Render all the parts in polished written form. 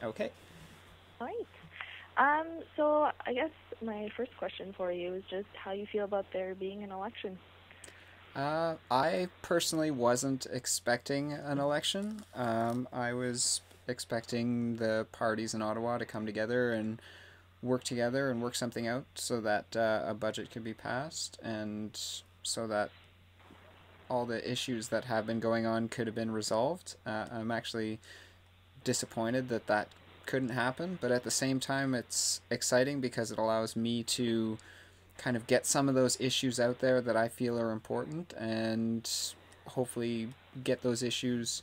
Okay. All right. So I guess my first question for you is just how you feel about there being an election. I personally wasn't expecting an election. I was expecting the parties in Ottawa to come together and work something out so that a budget could be passed and so that all the issues that have been going on could have been resolved. I'm actually disappointed that that couldn't happen, but at the same time, it's exciting because it allows me to kind of get some of those issues out there that I feel are important and hopefully get those issues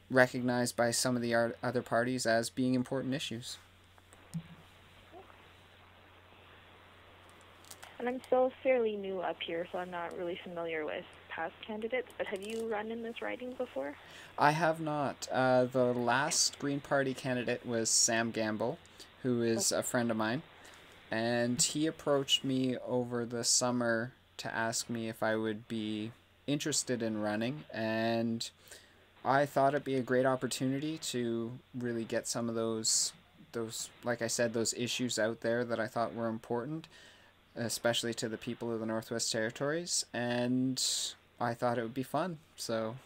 recognized by some of the other parties as being important issues. And I'm still fairly new up here, so I'm not really familiar with past candidates, but have you run in this riding before? I have not. The last Green Party candidate was Sam Gamble, who is a Okay. friend of mine, and he approached me over the summer to ask me if I would be interested in running, and I thought it'd be a great opportunity to really get some of those like I said those issues out there that I thought were important, especially to the people of the Northwest Territories, and I thought it would be fun. So,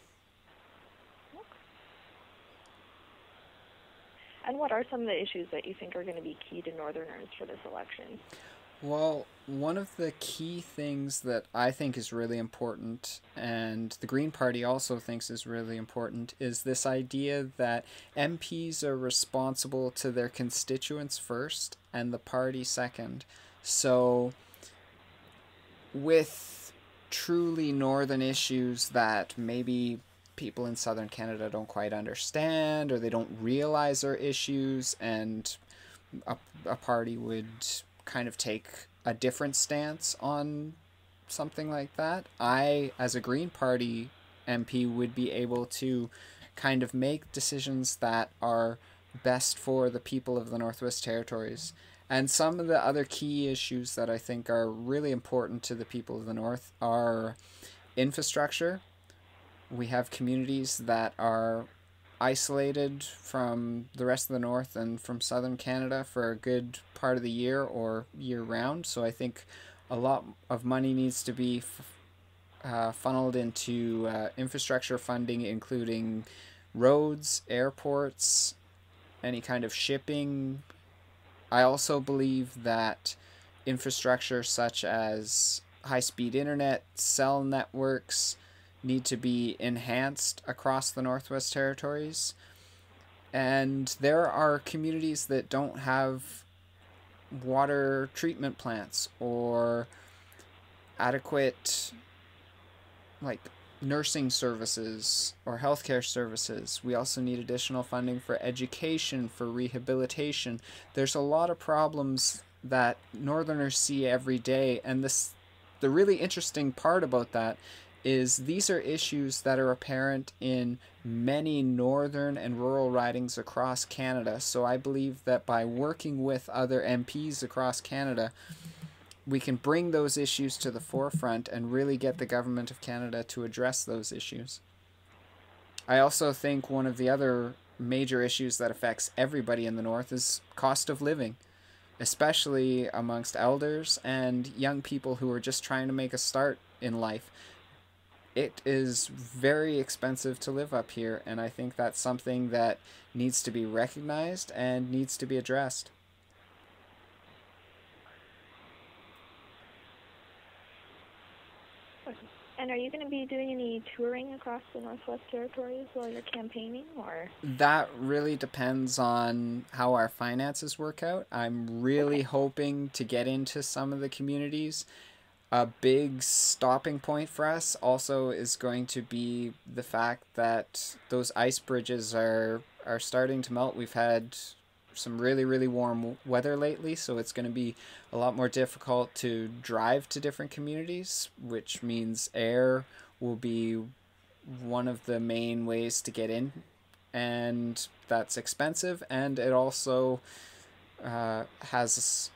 And what are some of the issues that you think are going to be key to Northerners for this election? well, one of the key things that I think is really important, and the Green Party also thinks is really important, is this idea that MPs are responsible to their constituents first and the party second. So, with truly northern issues that maybe people in southern Canada don't quite understand or they don't realize are issues, and a, a party would kind of take a different stance on something like that. I, as a Green Party MP, would be able to kind of make decisions that are best for the people of the Northwest Territories. And some of the other key issues that I think are really important to the people of the North are infrastructure. We have communities that are isolated from the rest of the North and from southern Canada for a good part of the year or year round. So I think a lot of money needs to be funneled into infrastructure funding, including roads, airports, any kind of shipping. I also believe that infrastructure such as high speed internet, cell networks need to be enhanced across the Northwest Territories. And there are communities that don't have water treatment plants or adequate like nursing services or healthcare services. We also need additional funding for education, for rehabilitation. There's a lot of problems that Northerners see every day, and the really interesting part about that is these are issues that are apparent in many northern and rural ridings across Canada. So I believe that by working with other MPs across Canada, we can bring those issues to the forefront and really get the government of Canada to address those issues. I also think one of the other major issues that affects everybody in the North is cost of living, especially amongst elders and young people who are just trying to make a start in life. It is very expensive to live up here, and I think that's something that needs to be recognized and needs to be addressed. And are you going to be doing any touring across the Northwest Territories while you're campaigning, or? That really depends on how our finances work out. I'm really Okay. hoping to get into some of the communities. A big stopping point for us also is going to be the fact that those ice bridges are starting to melt. We've had some really warm weather lately, so it's going to be a lot more difficult to drive to different communities, which means air will be one of the main ways to get in, and that's expensive, and it also has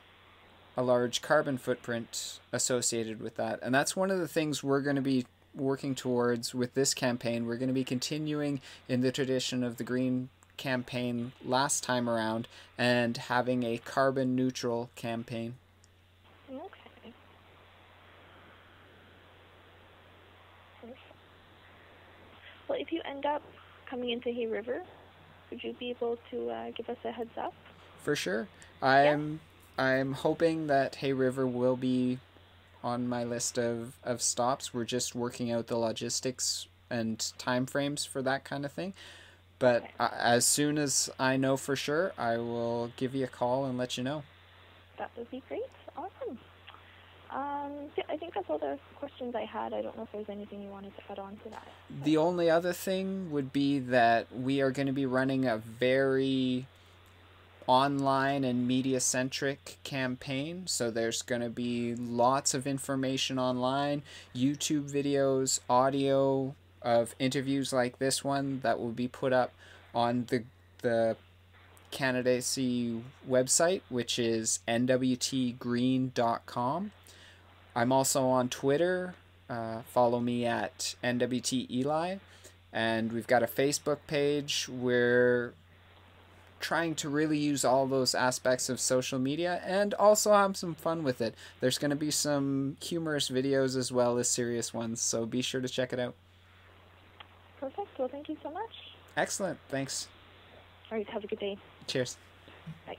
a large carbon footprint associated with that. And that's one of the things we're going to be working towards with this campaign. We're going to be continuing in the tradition of the Green campaign last time around and having a carbon neutral campaign. Okay. Perfect. Well, if you end up coming into Hay River, would you be able to give us a heads up? For sure. Yeah. I'm hoping that Hay River will be on my list of stops. We're just working out the logistics and time frames for that kind of thing. But Okay. as soon as I know for sure, I will give you a call and let you know. That would be great. Awesome. Yeah, I think that's all the questions I had. I don't know if there's anything you wanted to add on to that. The only other thing would be that we are going to be running a very online and media centric campaign. So there's going to be lots of information online, YouTube videos, audio of interviews like this one that will be put up on the candidacy website, which is nwtgreen.com. I'm also on Twitter. Follow me at nwteli. And we've got a Facebook page where trying to really use all those aspects of social media and also have some fun with it. There's going to be some humorous videos as well as serious ones, so be sure to check it out. Perfect. Well, thank you so much. Excellent. Thanks. All right. Have a good day. Cheers. Bye.